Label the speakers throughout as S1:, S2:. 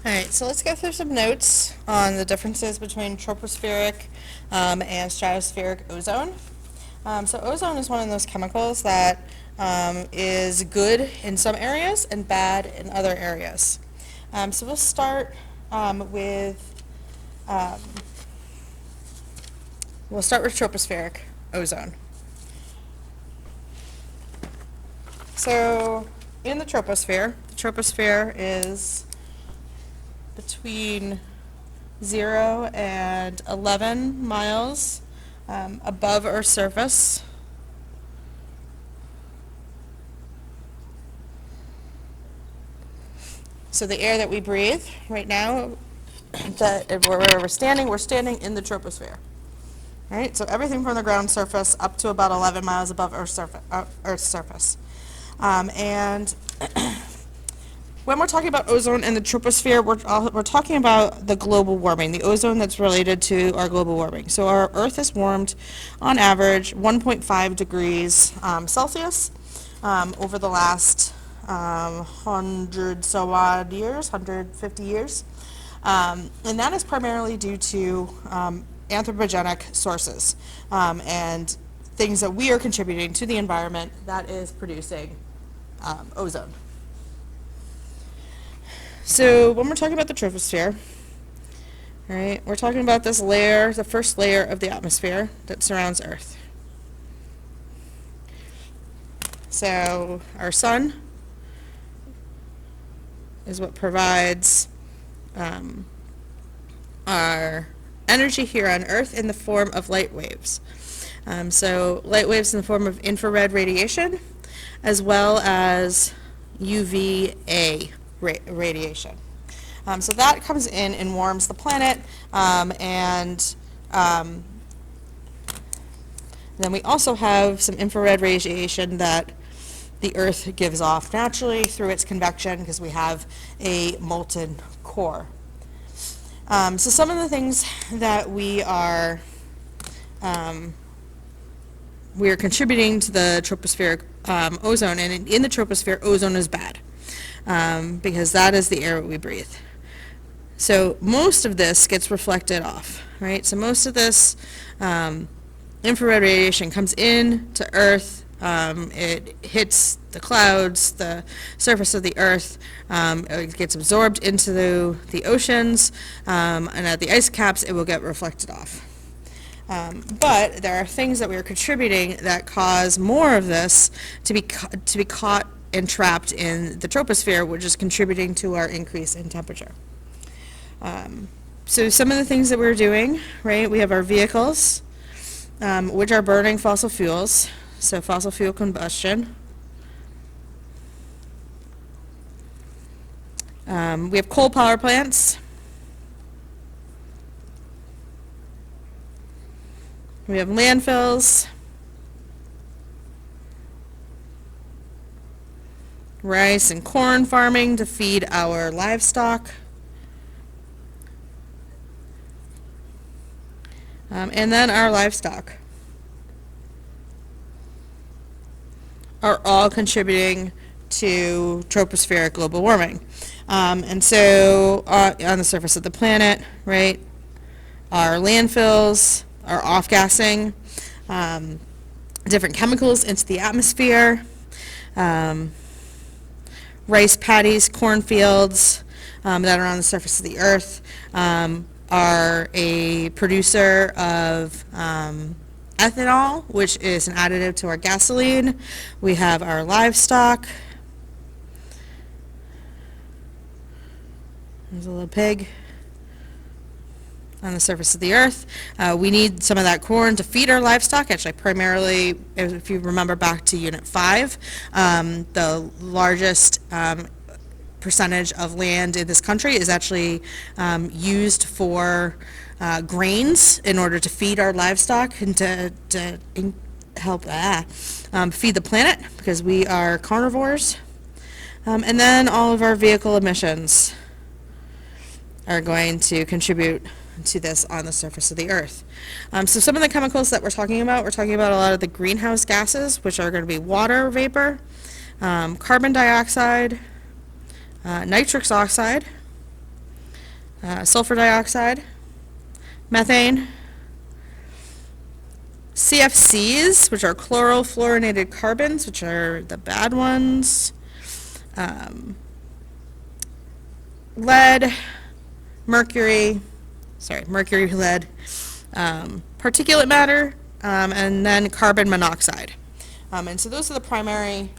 S1: All right, so let's go through some notes on the differences between tropospheric and stratospheric ozone. So ozone is one of those chemicals that is good in some areas and bad in other areas. So we'll start with um, tropospheric ozone. So in the troposphere is between 0 and 11 miles above Earth's surface. So the air that we breathe right now, where we're standing in the troposphere. All right, so everything from the ground surface up to about 11 miles above Earth's surface. And when we're talking about ozone in the troposphere, we're talking about the global warming, the ozone that's related to our global warming. So our Earth is warmed, on average, 1.5 degrees Celsius over the last 150 years. And that is primarily due to anthropogenic sources and things that we are contributing to the environment that is producing ozone. So when we're talking about the troposphere, all right, we're talking about this layer, the first layer of the atmosphere that surrounds Earth. So our sun is what provides our energy here on Earth in the form of light waves. So light waves in the form of infrared radiation, as well as UVA radiation. So that comes in and warms the planet, and then we also have some infrared radiation that the Earth gives off naturally through its convection because we have a molten core. So some of the things that we are contributing to the tropospheric ozone, and in the troposphere, ozone is bad because that is the air we breathe. So most of this gets reflected off, right? So most of this infrared radiation comes in to Earth. It hits the clouds, the surface of the Earth. It gets absorbed into the oceans, and at the ice caps, it will get reflected off. But there are things that we are contributing that cause more of this to be caught and trapped in the troposphere, which is contributing to our increase in temperature. So some of the things that we're doing, right, we have our vehicles, which are burning fossil fuels, so fossil fuel combustion. We have coal power plants. We have landfills, rice and corn farming to feed our livestock, and then our livestock are all contributing to tropospheric global warming. And so on the surface of the planet, right, our landfills are off-gassing different chemicals into the atmosphere. Rice paddies, cornfields that are on the surface of the Earth are a producer of ethanol, which is an additive to our gasoline. We have our livestock. There's a little pig on the surface of the Earth. We need some of that corn to feed our livestock. Actually, primarily, if you remember back to Unit 5, the largest percentage of land in this country is actually used for grains in order to feed our livestock and to help feed the planet, because we are carnivores. And then all of our vehicle emissions are going to contribute to this on the surface of the Earth. So some of the chemicals that we're talking about a lot of the greenhouse gases, which are going to be water vapor, carbon dioxide, nitrous oxide, sulfur dioxide, methane, CFCs, which are chlorofluorinated carbons, which are the bad ones, lead, mercury, lead, particulate matter, and then carbon monoxide. And so those are the primary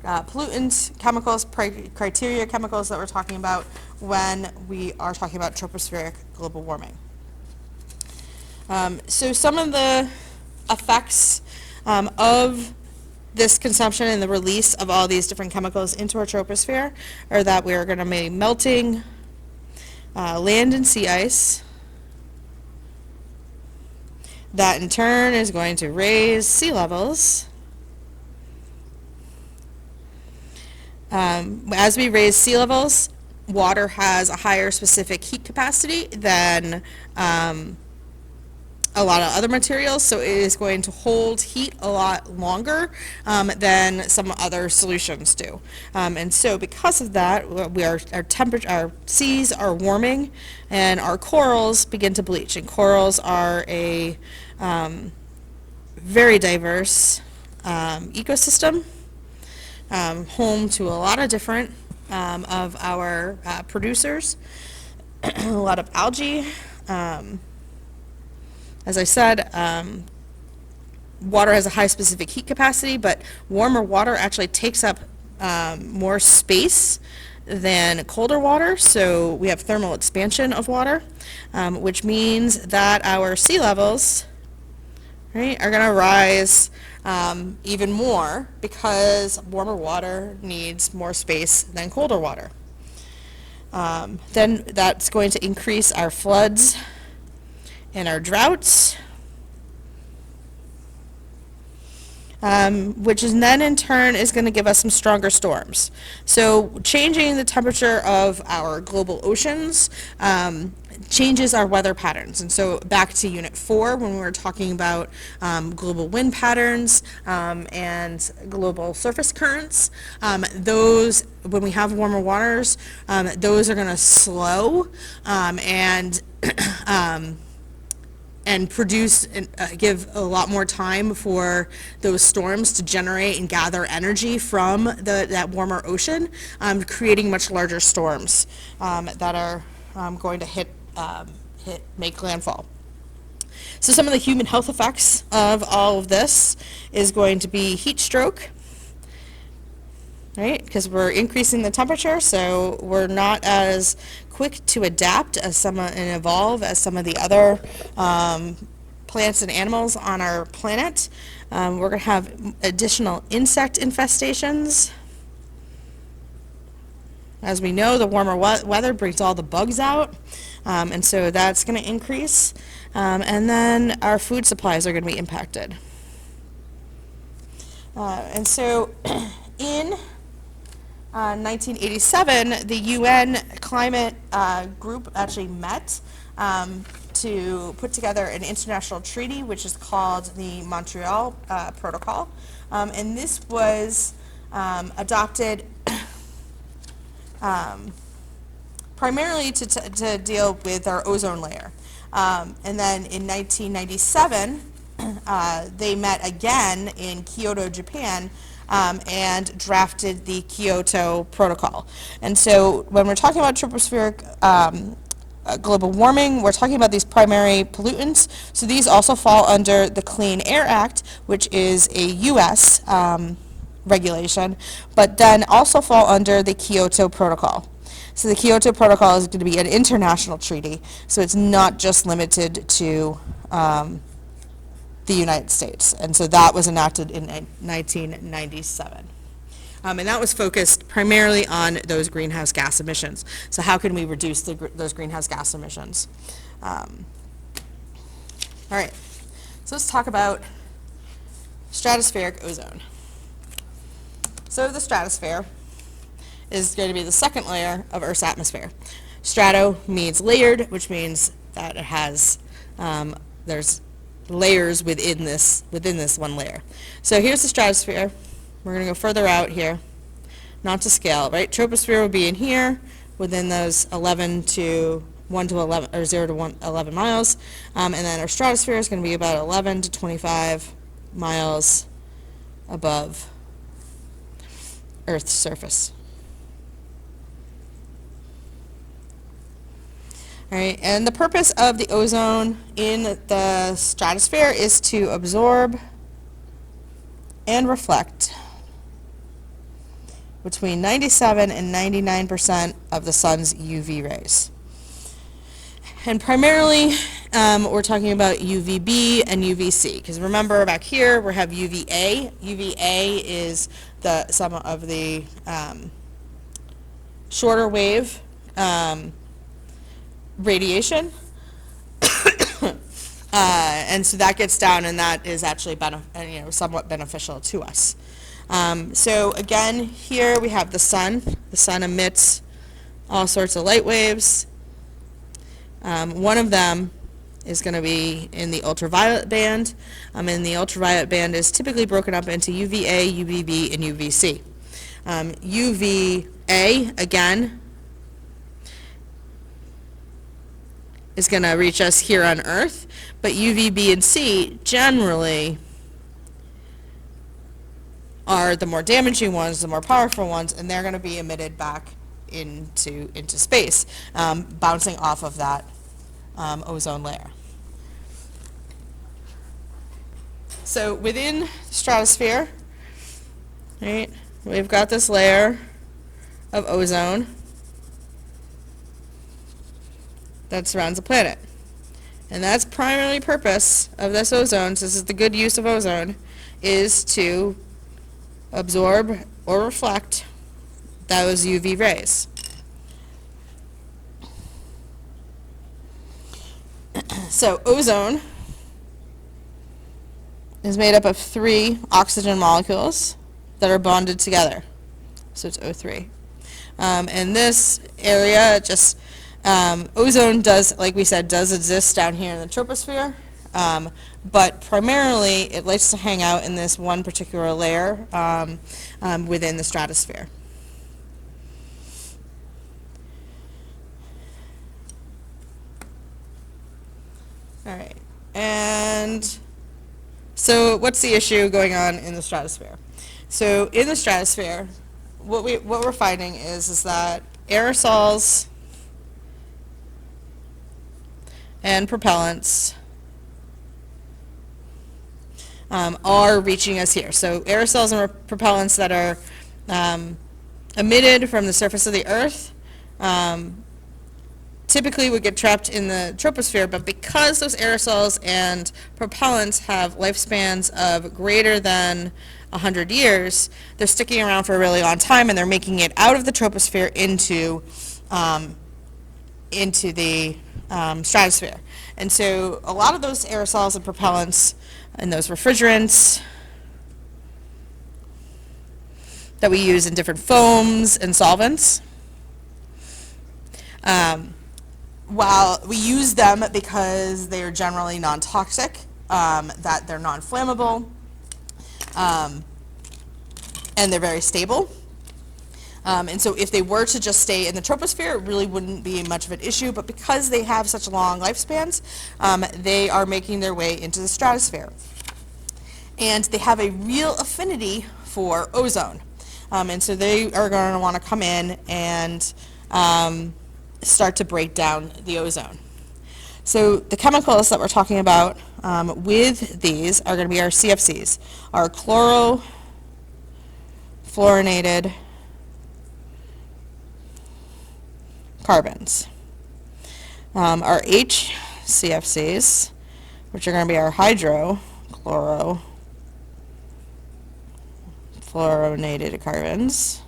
S1: pollutants, chemicals, criteria chemicals that we're talking about when we are talking about tropospheric global warming. So some of the effects of this consumption and the release of all these different chemicals into our troposphere are that we are going to be melting land and sea ice. That in turn is going to raise sea levels. As we raise sea levels, water has a higher specific heat capacity than a lot of other materials, so it is going to hold heat a lot longer than some other solutions do. And so because of that, our seas are warming and our corals begin to bleach. And corals are a very diverse ecosystem, home to a lot of different of our producers, a lot of algae. As I said, water has a high specific heat capacity, but warmer water actually takes up more space than colder water, so we have thermal expansion of water, which means that our sea levels, right, are going to rise even more because warmer water needs more space than colder water. Then that's going to increase our floods and our droughts, which is then in turn is going to give us some stronger storms. So changing the temperature of our global oceans changes our weather patterns. And so back to Unit 4 when we were talking about global wind patterns and global surface currents, those, when we have warmer waters, those are going to slow and produce and give a lot more time for those storms to generate and gather energy from that warmer ocean, creating much larger storms that are going to make landfall. So some of the human health effects of all of this is going to be heat stroke, right? Because we're increasing the temperature, so we're not as quick to adapt as and evolve as some of the other plants and animals on our planet. We're going to have additional insect infestations. As we know, the warmer weather brings all the bugs out, and so that's going to increase. And then our food supplies are going to be impacted. And so in 1987, the UN climate group actually met to put together an international treaty, which is called the Montreal Protocol. And this was adopted primarily to deal with our ozone layer. And then in 1997, they met again in Kyoto, Japan, and drafted the Kyoto Protocol. And so when we're talking about tropospheric global warming, we're talking about these primary pollutants. So these also fall under the Clean Air Act, which is a U.S. Regulation, but then also fall under the Kyoto Protocol. So the Kyoto Protocol is going to be an international treaty, so it's not just limited to the United States. And so that was enacted in 1997. And that was focused primarily on those greenhouse gas emissions. So how can we reduce those greenhouse gas emissions? All right, so let's talk about stratospheric ozone. So the stratosphere is going to be the second layer of Earth's atmosphere. Strato means layered, which means that it has, there's layers within this one layer. So here's the stratosphere. We're going to go further out here, not to scale, right? Troposphere will be in here, within those 11 to 1 to 11, or 0 to 11 miles. And then our stratosphere is going to be about 11 to 25 miles above Earth's surface. All right, and the purpose of the ozone in the stratosphere is to absorb and reflect between 97 and 99% of the sun's UV rays. And primarily, we're talking about UVB and UVC, because remember back here we have UVA. UVA is some of the shorter wave radiation, and so that gets down, and that is actually somewhat beneficial to us. So again, here we have the sun. The sun emits all sorts of light waves. One of them is going to be in the ultraviolet band, and the ultraviolet band is typically broken up into UVA, UVB, and UVC. UVA, again, is going to reach us here on Earth, but UVB and C generally are the more damaging ones, the more powerful ones, and they're going to be emitted back into space, bouncing off of that ozone layer. So within the stratosphere, right, we've got this layer of ozone that surrounds the planet. And that's primarily purpose of this ozone, so this is the good use of ozone, is to absorb or reflect those UV rays. So ozone is made up of 3 oxygen molecules that are bonded together. So it's O3. And this area just ozone does, like we said, does exist down here in the troposphere, but primarily it likes to hang out in this one particular layer within the stratosphere. All right, and so what's the issue going on in the stratosphere? So in the stratosphere, what we're finding is that aerosols and propellants are reaching us here. So aerosols and propellants that are emitted from the surface of the Earth typically would get trapped in the troposphere, but because those aerosols and propellants have lifespans of greater than 100 years, they're sticking around for a really long time, and they're making it out of the troposphere into the stratosphere. And so a lot of those aerosols and propellants and those refrigerants that we use in different foams and solvents, while we use them because they are generally non-toxic, that they're non-flammable, and they're very stable. And so if they were to just stay in the troposphere, it really wouldn't be much of an issue, but because they have such long lifespans, they are making their way into the stratosphere. And they have a real affinity for ozone. And so they are going to want to come in and start to break down the ozone. So the chemicals that we're talking about with these are going to be our CFCs, our chlorofluorinated carbons. Our HCFCs, which are going to be our hydrochlorofluorinated carbons,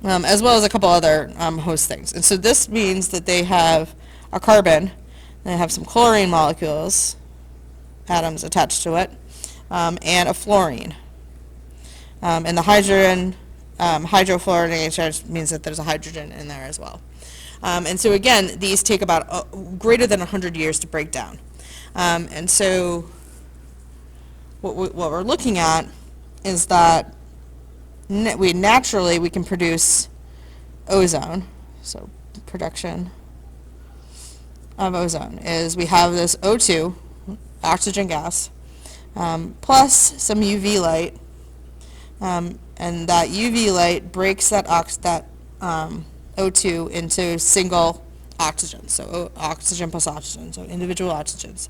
S1: as well as a couple other host things. And so this means that they have a carbon, they have some chlorine molecules, atoms attached to it, and a fluorine. And the hydrogen, hydrofluorination means that there's a hydrogen in there as well. And so again, these take about greater than 100 years to break down. And so what we're looking at is that we can produce ozone. So production of ozone is we have this O2, oxygen gas, plus some UV light, and that UV light breaks that O2 into single oxygen, so oxygen plus oxygen, so individual oxygens.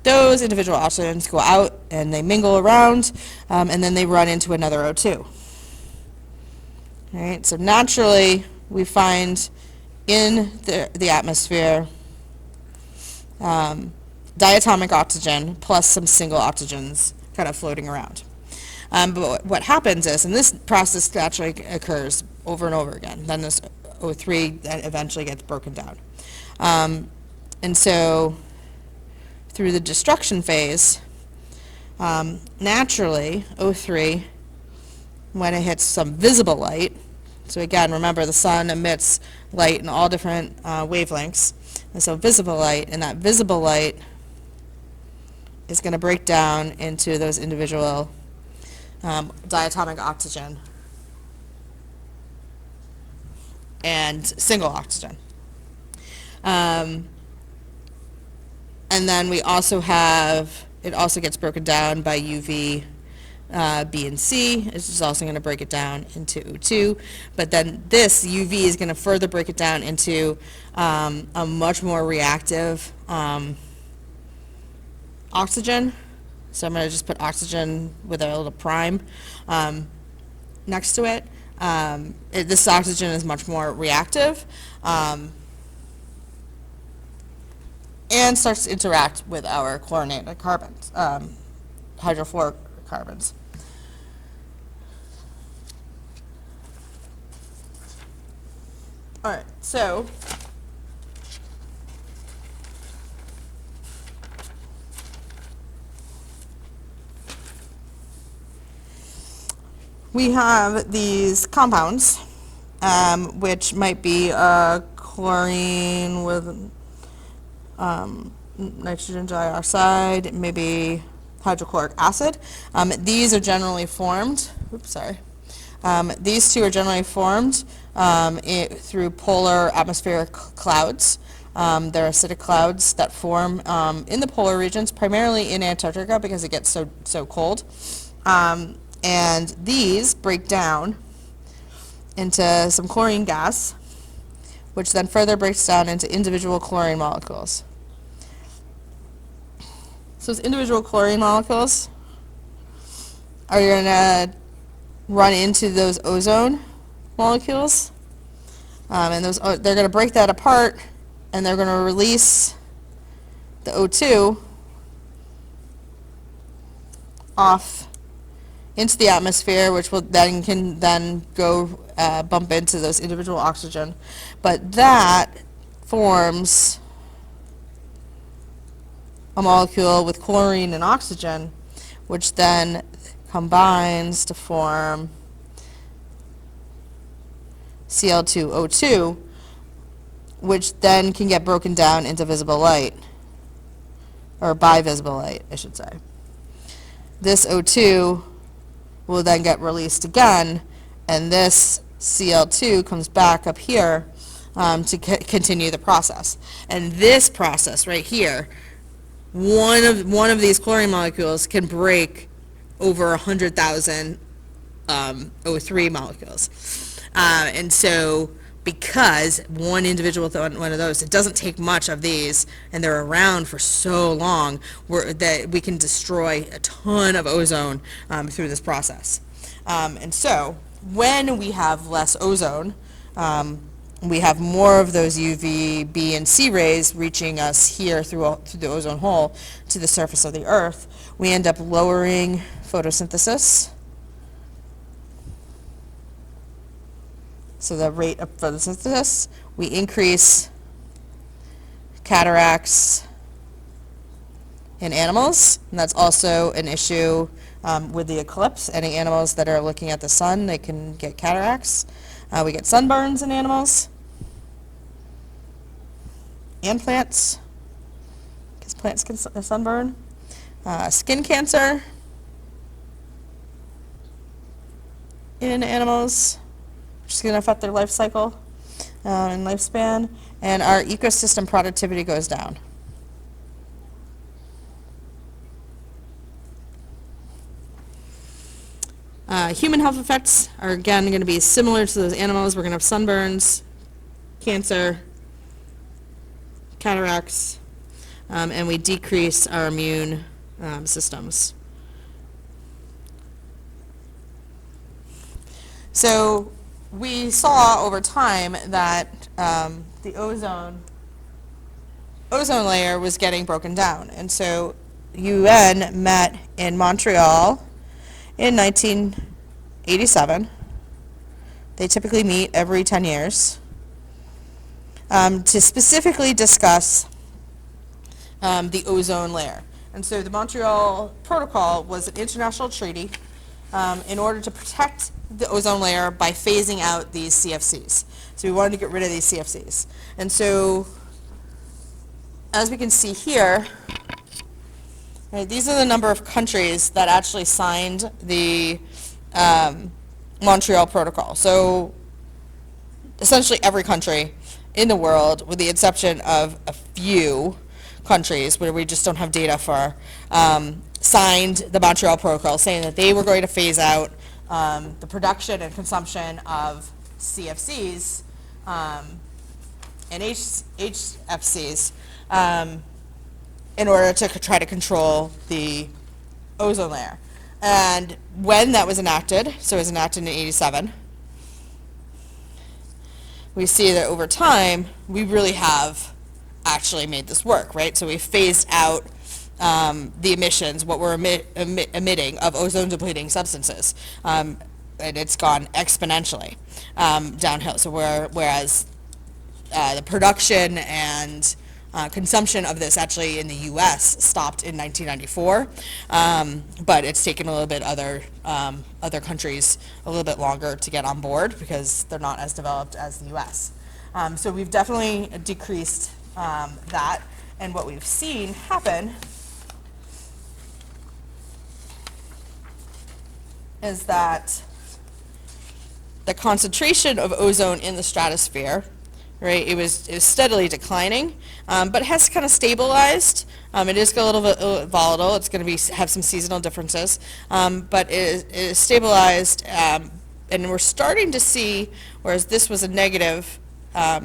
S1: Those individual oxygens go out and they mingle around, and then they run into another O2. All right, so naturally we find in the atmosphere diatomic oxygen plus some single oxygens kind of floating around. But what happens is, and this process naturally occurs over and over again, then this O3 that eventually gets broken down. And so through the destruction phase, naturally O3, when it hits some visible light, so again, remember the sun emits light in all different wavelengths, and so visible light, and that visible light is going to break down into those individual diatomic oxygen and single oxygen. And then we also have, it also gets broken down by UV, B and C. It's just also going to break it down into O2, but then this UV is going to further break it down into a much more reactive oxygen. So I'm going to just put oxygen with a little prime next to it. This oxygen is much more reactive and starts to interact with our chlorinated carbons, hydrofluorocarbons. All right, so we have these compounds, which might be chlorine with nitrogen dioxide, maybe hydrochloric acid. These are generally formed, these two are generally formed through polar atmospheric clouds. They're acidic clouds that form in the polar regions, primarily in Antarctica because it gets so cold. And these break down into some chlorine gas, which then further breaks down into individual chlorine molecules. So those individual chlorine molecules are going to run into those ozone molecules, and they're going to break that apart, and they're going to release the O2 off into the atmosphere, which can then go bump into those individual oxygen. But that forms a molecule with chlorine and oxygen, which then combines to form Cl2O2, which then can get broken down into visible light, or by visible light, I should say. This O2 will then get released again, and this Cl2 comes back up here to continue the process. And this process right here, one of these chlorine molecules can break over 100,000 O3 molecules. And so because one individual one of those, it doesn't take much of these, and they're around for so long, that we can destroy a ton of ozone through this process. And so when we have less ozone, we have more of those UV, B, and C rays reaching us here through the ozone hole to the surface of the Earth. We end up lowering photosynthesis. So the rate of photosynthesis, we increase cataracts in animals, and that's also an issue with the eclipse. Any animals that are looking at the sun, they can get cataracts. We get sunburns in animals and plants, because plants can sunburn. Skin cancer, in animals, which is going to affect their life cycle and lifespan, and our ecosystem productivity goes down. Human health effects are again going to be similar to those animals. We're going to have sunburns, cancer, cataracts, and we decrease our immune systems. So we saw over time that the ozone layer was getting broken down, and so UN met in Montreal in 1987. They typically meet every 10 years to specifically discuss the ozone layer. And so the Montreal Protocol was an international treaty in order to protect the ozone layer by phasing out these CFCs. So we wanted to get rid of these CFCs. And so, as we can see here, right, these are the number of countries that actually signed the Montreal Protocol. So essentially every country in the world, with the exception of a few countries where we just don't have data for, signed the Montreal Protocol, saying that they were going to phase out the production and consumption of CFCs and HFCs in order to try to control the ozone layer. And when that was enacted, so it was enacted in 87, we see that over time, we really have actually made this work, right? So we phased out the emissions, what we're emitting of ozone-depleting substances, and it's gone exponentially downhill. So whereas the production and consumption of this actually in the U.S. stopped in 1994, but it's taken a little bit other countries a little bit longer to get on board because they're not as developed as the U.S. So we've definitely decreased that, and what we've seen happen is that the concentration of ozone in the stratosphere, right, it was steadily declining, but it has kind of stabilized. It is a little bit volatile. It's going to have some seasonal differences, but it is stabilized, and we're starting to see, whereas this was a negative track,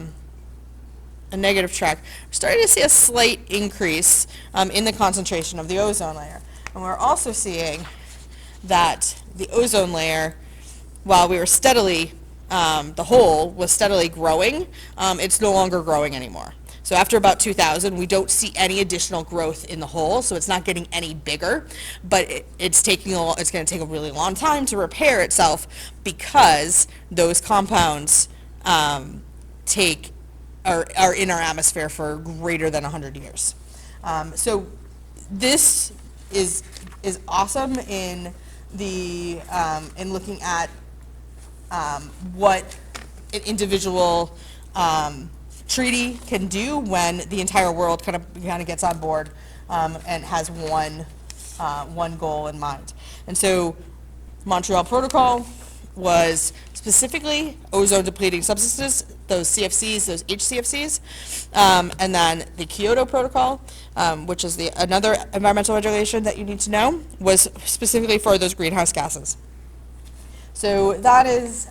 S1: we're starting to see a slight increase in the concentration of the ozone layer. And we're also seeing that the ozone layer, while we were steadily, the hole was steadily growing, it's no longer growing anymore. So after about 2000, we don't see any additional growth in the hole, so it's not getting any bigger, but it's going to take a really long time to repair itself because those compounds are in our atmosphere for greater than 100 years. So this is awesome in looking at what an individual treaty can do when the entire world kind of gets on board and has one goal in mind. And so Montreal Protocol was specifically ozone depleting substances, those CFCs, those HCFCs, and then the Kyoto Protocol, which is another environmental regulation that you need to know, was specifically for those greenhouse gases. So that is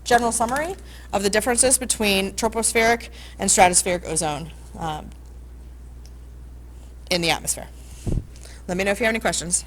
S1: general summary of the differences between tropospheric and stratospheric ozone in the atmosphere. Let me know if you have any questions.